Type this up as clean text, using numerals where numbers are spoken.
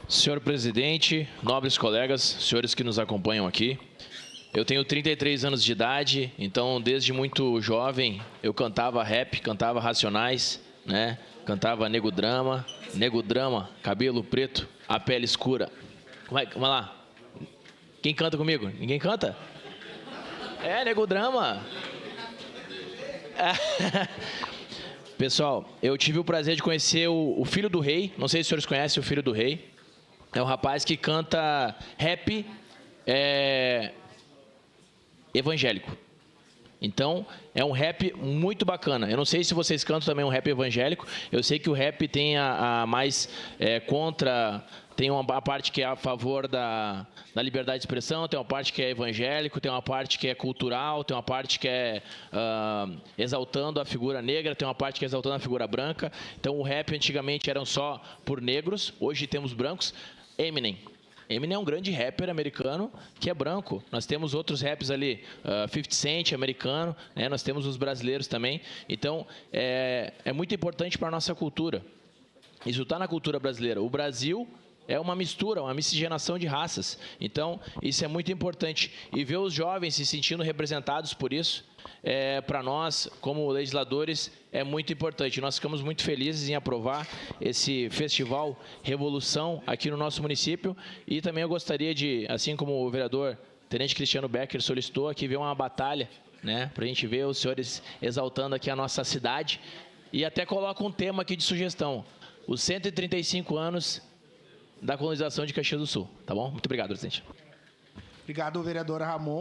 Senhor presidente, nobres colegas, senhores que nos acompanham aqui, eu tenho 33 anos de idade, então desde muito jovem eu cantava rap, cantava Racionais, né? Cantava Nego Drama, cabelo preto, a pele escura. Vamos lá. Quem canta comigo? Ninguém canta? É, Nego Drama. Pessoal, eu tive o prazer de conhecer o Filho do Rei. Não sei se os senhores conhecem o Filho do Rei. É um rapaz que canta rap evangélico. Então, é um rap muito bacana. Eu não sei se vocês cantam também um rap evangélico. Eu sei que o rap tem a mais contra... Tem uma parte que é a favor da liberdade de expressão, tem uma parte que é evangélico, tem uma parte que é cultural, tem uma parte que é exaltando a figura negra, tem uma parte que é exaltando a figura branca. Então, o rap antigamente eram só por negros, hoje temos brancos. Eminem é um grande rapper americano que é branco. Nós temos outros raps ali, 50 Cent, americano, né? Nós temos os brasileiros também. Então, é muito importante para a nossa cultura. Isso está na cultura brasileira. O Brasil é uma mistura, uma miscigenação de raças. Então, isso é muito importante. E ver os jovens se sentindo representados por isso, para nós, como legisladores, é muito importante. Nós ficamos muito felizes em aprovar esse festival Revolução aqui no nosso município. E também eu gostaria de, assim como o vereador Tenente Cristiano Becker solicitou, aqui ver uma batalha, né, para a gente ver os senhores exaltando aqui a nossa cidade. E até coloca um tema aqui de sugestão. Os 135 anos da colonização de Caxias do Sul, tá bom? Muito obrigado, presidente. Obrigado, vereador Ramon.